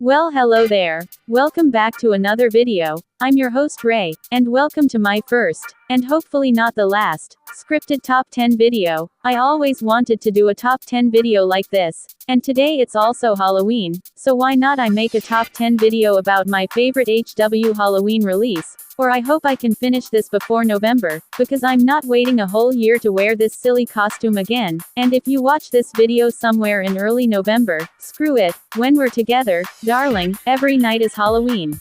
Well, hello there. Welcome back to another video. I'm your host Ray, and welcome to my first, and hopefully not the last, scripted top 10 video. I always wanted to do a top 10 video like this, and today it's also Halloween, so why not I make a top 10 video about my favorite HW Halloween release, or I hope I can finish this before November, because I'm not waiting a whole year to wear this silly costume again, and if you watch this video somewhere in early November, screw it, when we're together, darling, every night is Halloween.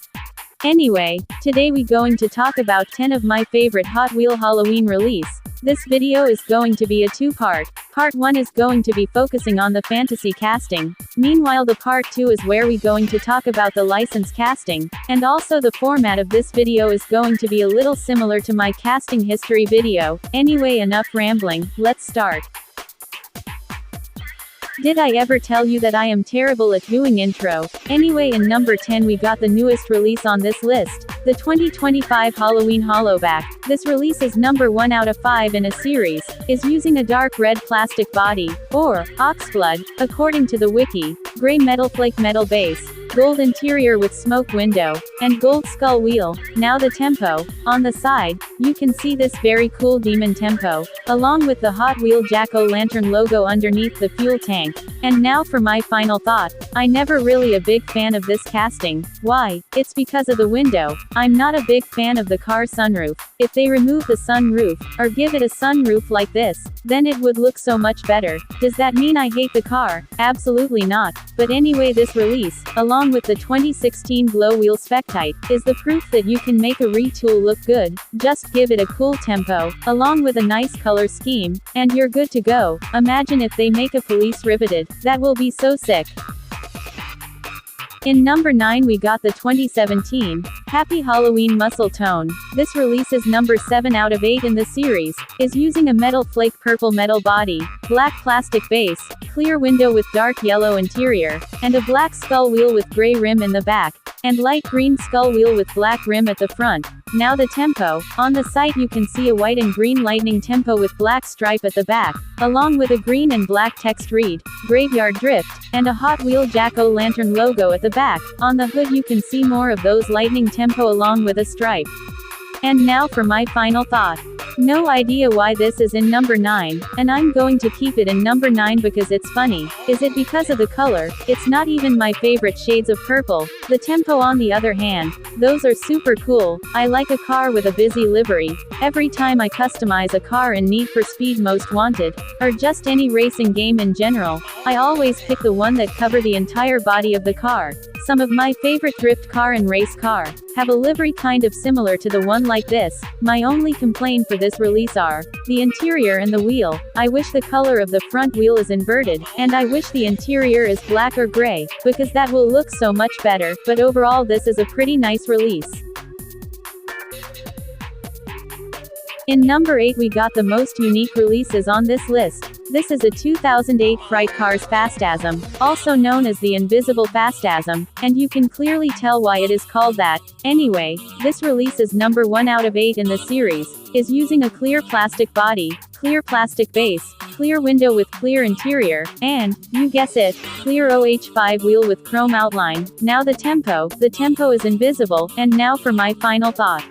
Anyway, today we going to talk about 10 of my favorite Hot Wheel Halloween release. This video is going to be a two-part. Part 1 is going to be focusing on the fantasy casting. Meanwhile the part 2 is where we going to talk about the license casting, and also the format of this video is going to be a little similar to my casting history video. Anyway, enough rambling, let's start. Did I ever tell you that I am terrible at doing intro? Anyway, in number 10 we got the newest release on this list, the 2025 Halloween Hollowback. This release is number 1 out of 5 in a series, is using a dark red plastic body, or oxblood, according to the wiki, gray metal flake metal base, gold interior with smoke window, and gold skull wheel. Now the tempo. On the side, you can see this very cool demon tempo, along with the Hot Wheel jack-o'-lantern logo underneath the fuel tank. And now for my final thought. I never really a big fan of this casting. Why? It's because of the window. I'm not a big fan of the car sunroof. If they remove the sunroof, or give it a sunroof like this, then it would look so much better. Does that mean I hate the car? Absolutely not. But anyway, this release, along with the 2016 Glow Wheel Spectite, is the proof that you can make a retool look good. Just give it a cool tempo, along with a nice color scheme, and you're good to go. Imagine if they make a police riveted. That will be so sick. In number 9 we got the 2017 Happy Halloween Muscle Tone. This release is number 7 out of 8 in the series, is using a metal flake purple metal body, black plastic base, clear window with dark yellow interior, and a black skull wheel with gray rim in the back, and light green skull wheel with black rim at the front. Now the tempo. On the site you can see a white and green lightning tempo with black stripe at the back, along with a green and black text read, Graveyard Drift, and a Hot Wheel jack-o'-lantern logo at the back. On the hood you can see more of those lightning tempo along with a stripe. And now for my final thought. No idea why this is in number 9, and I'm going to keep it in number 9 because it's funny. Is it because of the color? It's not even my favorite shades of purple. The tempo on the other hand, those are super cool. I like a car with a busy livery. Every time I customize a car in Need for Speed Most Wanted, or just any racing game in general, I always pick the one that cover the entire body of the car. Some of my favorite drift car and race car have a livery kind of similar to the one like this. My only complaint for this release are the interior and the wheel. I wish the color of the front wheel is inverted, and I wish the interior is black or gray, because that will look so much better, but overall this is a pretty nice release. In number 8 we got the most unique releases on this list. This is a 2008 Fright Cars Phantasm, also known as the Invisible Phantasm, and you can clearly tell why it is called that. Anyway, this release is number 1 out of 8 in the series, is using a clear plastic body, clear plastic base, clear window with clear interior, and, you guess it, clear OH5 wheel with chrome outline. Now the tempo is invisible, and now for my final thought.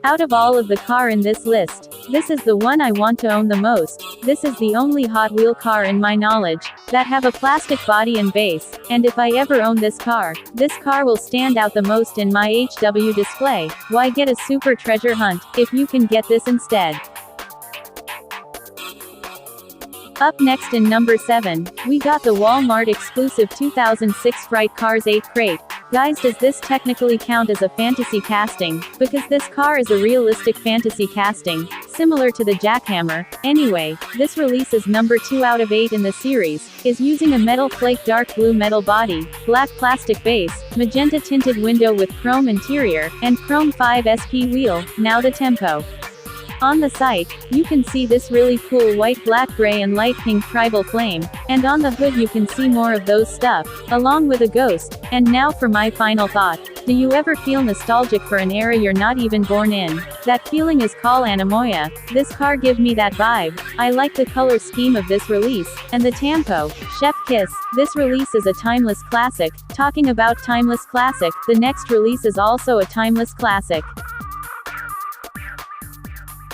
Out of all of the car in this list, this is the one I want to own the most. This is the only Hot Wheel car in my knowledge that have a plastic body and base, and if I ever own this car will stand out the most in my HW display. Why get a super treasure hunt, if you can get this instead? Up next in number 7, we got the Walmart exclusive 2006 Fright Cars 8 crate. Guys, does this technically count as a fantasy casting? Because this car is a realistic fantasy casting, similar to the Jackhammer. Anyway, this release is number 2 out of 8 in the series, is using a metal flake dark blue metal body, black plastic base, magenta tinted window with chrome interior, and chrome 5 SP wheel. Now the tempo. On the site, you can see this really cool white, black, gray and light pink tribal flame, and on the hood you can see more of those stuff, along with a ghost. And now for my final thought. Do you ever feel nostalgic for an era you're not even born in? That feeling is called Anamoya. This car give me that vibe. I like the color scheme of this release, and the tempo. Chef kiss. This release is a timeless classic. Talking about timeless classic, the next release is also a timeless classic.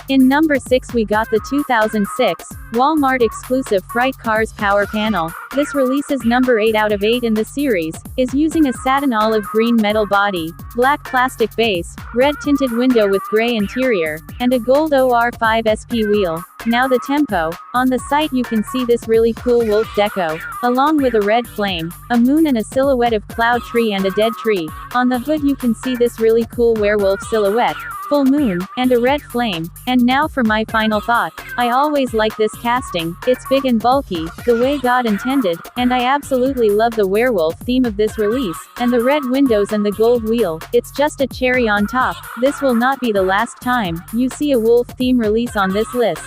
In number 6 we got the 2006 Walmart exclusive Fright Cars Power Panel. This release is number 8 out of 8 in the series, is using a satin olive green metal body, black plastic base, red tinted window with gray interior, and a gold OR5 SP wheel. Now the tempo. On the site you can see this really cool wolf deco, along with a red flame, a moon and a silhouette of cloud tree and a dead tree. On the hood you can see this really cool werewolf silhouette, full moon, and a red flame. And now for my final thought. I always like this casting. It's big and bulky, the way God intended, and I absolutely love the werewolf theme of this release, and the red windows and the gold wheel. It's just a cherry on top. This will not be the last time you see a wolf theme release on this list.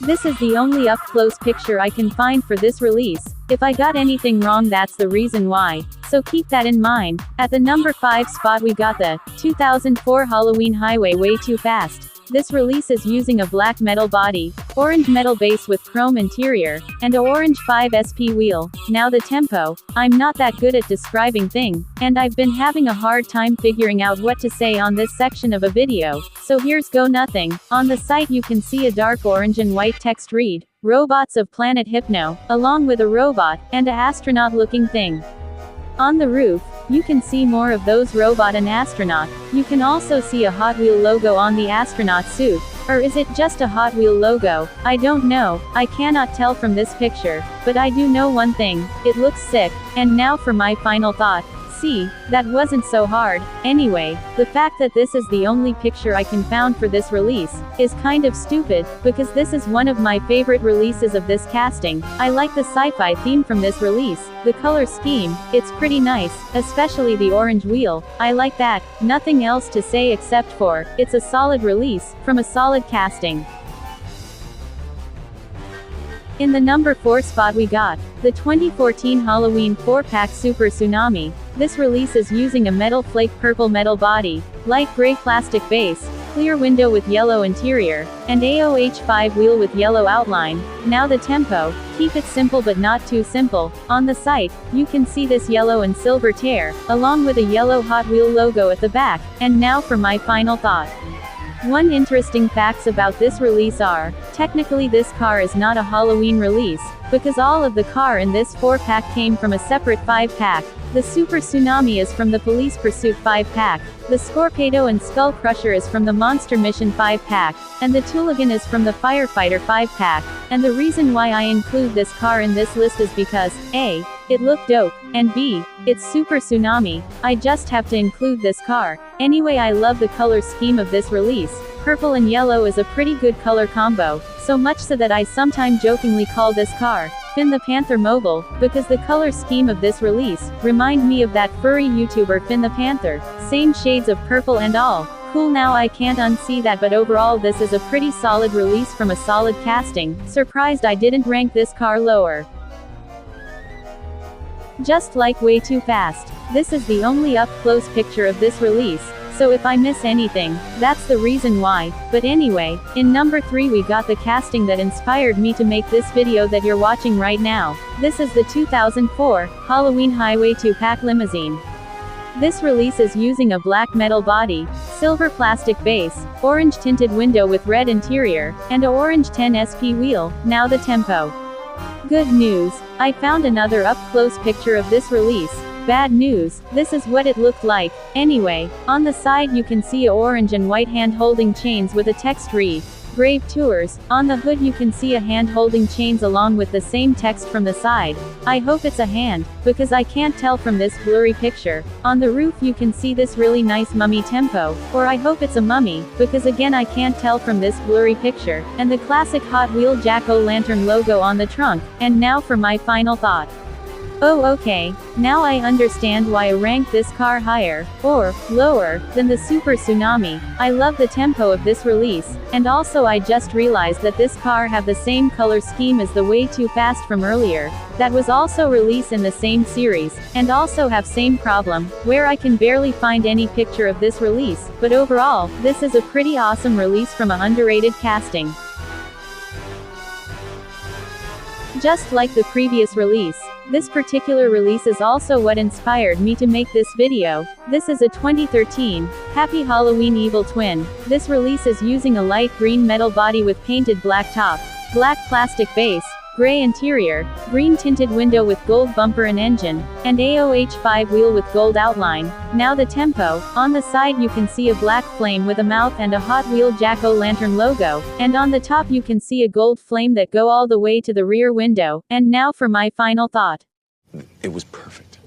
This is the only up-close picture I can find for this release. If I got anything wrong, that's the reason why. So keep that in mind. At the number 5 spot we got the 2004 Halloween Highway Way Too Fast. This release is using a black metal body, orange metal base with chrome interior, and a orange 5 SP wheel. Now the tempo. I'm not that good at describing things, and I've been having a hard time figuring out what to say on this section of a video, so here's go nothing. On the site you can see a dark orange and white text read, "Robots of Planet Hypno," along with a robot, and a astronaut looking thing. On the roof, you can see more of those robot and astronaut. You can also see a Hot Wheel logo on the astronaut suit. Or is it just a Hot Wheel logo? I don't know. I cannot tell from this picture. But I do know one thing. It looks sick. And now for my final thought. See, that wasn't so hard. Anyway, the fact that this is the only picture I can found for this release is kind of stupid, because this is one of my favorite releases of this casting. I like the sci-fi theme from this release, the color scheme, it's pretty nice, especially the orange wheel. I like that. Nothing else to say except for, it's a solid release, from a solid casting. In the number 4 spot we got the 2014 Halloween 4-pack Super Tsunami. This release is using a metal flake purple metal body, light gray plastic base, clear window with yellow interior, and AOH5 wheel with yellow outline. Now the tempo. Keep it simple but not too simple. On the site, you can see this yellow and silver tear, along with a yellow Hot Wheel logo at the back. And now for my final thought. One interesting facts about this release are, technically this car is not a Halloween release, because all of the car in this 4-pack came from a separate 5-pack. The Super Tsunami is from the Police Pursuit 5-pack, the Scorpedo and Skull Crusher is from the Monster Mission 5-pack, and the Tooligan is from the Firefighter 5-pack. And the reason why I include this car in this list is because, A, it looked dope, and B, it's Super Tsunami. I just have to include this car. Anyway, I love the color scheme of this release. Purple and yellow is a pretty good color combo, so much so that I sometimes jokingly call this car Finn the Panther Mobile, because the color scheme of this release remind me of that furry YouTuber Finn the Panther. Same shades of purple and all. Cool, now I can't unsee that, but overall this is a pretty solid release from a solid casting. Surprised I didn't rank this car lower. Just like Way Too Fast. This is the only up-close picture of this release, so if I miss anything, that's the reason why. But anyway, in number 3 we got the casting that inspired me to make this video that you're watching right now. This is the 2004 Halloween Highway 2-pack limousine. This release is using a black metal body, silver plastic base, orange tinted window with red interior, and a orange 10 SP wheel. Now the tempo. Good news, I found another up-close picture of this release. Bad news, this is what it looked like. Anyway, on the side you can see a orange and white hand holding chains with a text read, Grave Tours. On the hood you can see a hand holding chains along with the same text from the side. I hope it's a hand, because I can't tell from this blurry picture. On the roof you can see this really nice mummy tempo, or I hope it's a mummy, because again I can't tell from this blurry picture, and the classic Hot Wheel Jack-O-Lantern logo on the trunk. And now for my final thought. Oh okay, now I understand why I ranked this car higher, or, lower, than the Super Tsunami. I love the tempo of this release, and also I just realized that this car have the same color scheme as the Way Too Fast from earlier, that was also released in the same series, and also have same problem, where I can barely find any picture of this release, but overall, this is a pretty awesome release from a underrated casting. Just like the previous release, this particular release is also what inspired me to make this video. This is a 2013 Happy Halloween Evil Twin. This release is using a light green metal body with painted black top, black plastic base, gray interior, green tinted window with gold bumper and engine, and AOH5 wheel with gold outline. Now the tempo. On the side you can see a black flame with a mouth and a Hot Wheel Jack-O-Lantern logo, and on the top you can see a gold flame that go all the way to the rear window. And now for my final thought. It was perfect.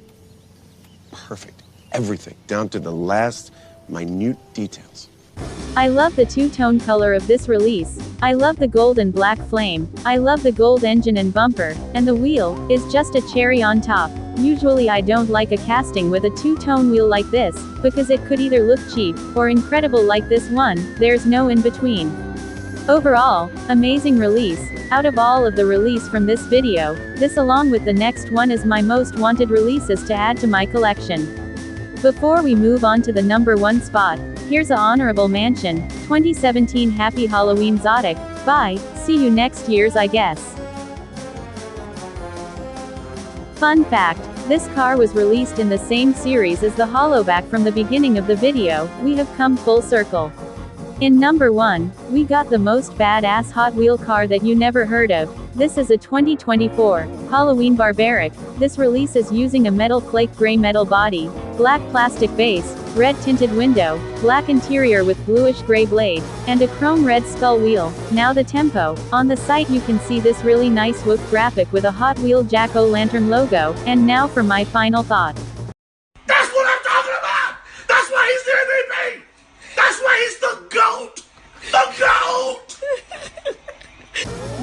Perfect. Everything, down to the last minute details. I love the two-tone color of this release. I love the gold and black flame. I love the gold engine and bumper, and the wheel is just a cherry on top. Usually I don't like a casting with a two-tone wheel like this, because it could either look cheap, or incredible like this one. There's no in between. Overall, amazing release. Out of all of the release from this video, this along with the next one is my most wanted releases to add to my collection. Before we move on to the number 1 spot, here's a honorable mention, 2017 Happy Halloween Zodic. Bye, see you next year's I guess. Fun fact, this car was released in the same series as the Hollowback from the beginning of the video. We have come full circle. In number 1, we got the most badass Hot Wheel car that you never heard of. This is a 2024 Halloween Barbaric. This release is using a metal flake gray metal body, black plastic base, red tinted window, black interior with bluish gray blade, and a chrome red skull wheel. Now the tempo. On the site you can see this really nice whoop graphic with a Hot Wheel Jack-O-Lantern logo. And now for my final thought. That's what I'm talking about! That's why he's the MVP! That's why he's the GOAT! The GOAT!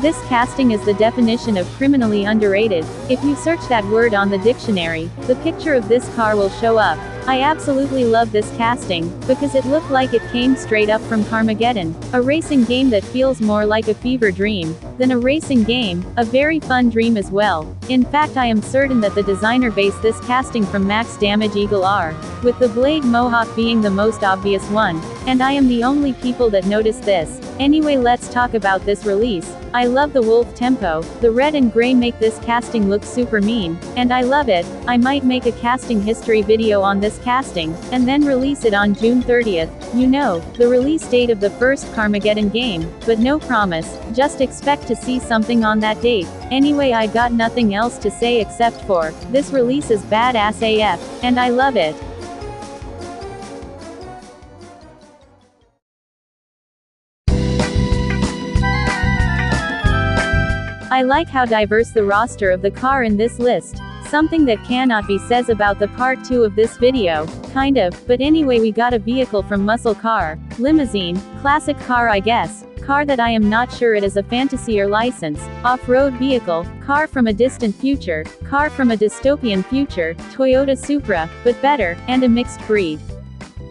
This casting is the definition of criminally underrated. If you search that word on the dictionary, the picture of this car will show up. I absolutely love this casting, because it looked like it came straight up from Carmageddon, a racing game that feels more like a fever dream than a racing game, a very fun dream as well. In fact I am certain that the designer based this casting from Max Damage Eagle R, with the blade mohawk being the most obvious one, and I am the only people that noticed this. Anyway, let's talk about this release. I love the wolf tempo, the red and gray make this casting look super mean, and I love it. I might make a casting history video on this casting, and then release it on June 30th, you know, the release date of the first Carmageddon game, but no promise, just expect to see something on that date. Anyway, I got nothing else to say except for, this release is badass AF, and I love it. I like how diverse the roster of the car in this list. Something that cannot be says about the part 2 of this video. Kind of, but anyway we got a vehicle from muscle car, limousine, classic car I guess, car that I am not sure it is a fantasy or license, off-road vehicle, car from a distant future, car from a dystopian future, Toyota Supra, but better, and a mixed breed.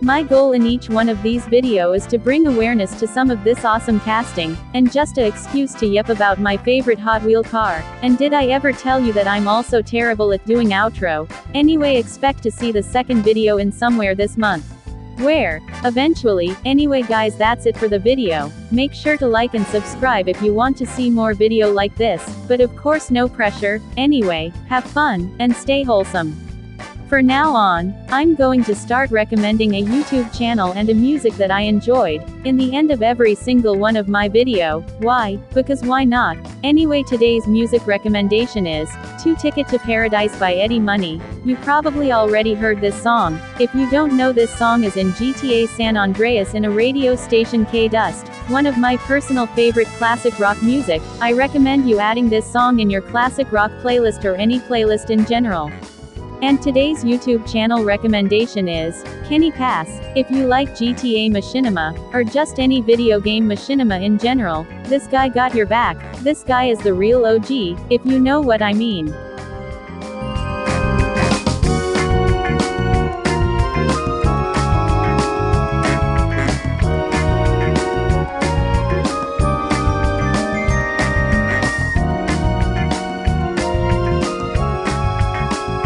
My goal in each one of these videos is to bring awareness to some of this awesome casting, and just an excuse to yep about my favorite Hot Wheel car. And did I ever tell you that I'm also terrible at doing outro? Anyway, expect to see the second video in somewhere this month. Where? Eventually. Anyway guys, that's it for the video. Make sure to like and subscribe if you want to see more video like this, but of course no pressure. Anyway, have fun, and stay wholesome. For now on, I'm going to start recommending a YouTube channel and a music that I enjoyed, in the end of every single one of my video. Why? Because why not? Anyway, today's music recommendation is, 2 Ticket to Paradise by Eddie Money. You probably already heard this song. If you don't know, this song is in GTA San Andreas in a radio station K-Dust, one of my personal favorite classic rock music. I recommend you adding this song in your classic rock playlist or any playlist in general. And today's YouTube channel recommendation is, Kenny Paas. If you like GTA Machinima, or just any video game Machinima in general, this guy got your back. This guy is the real OG, if you know what I mean.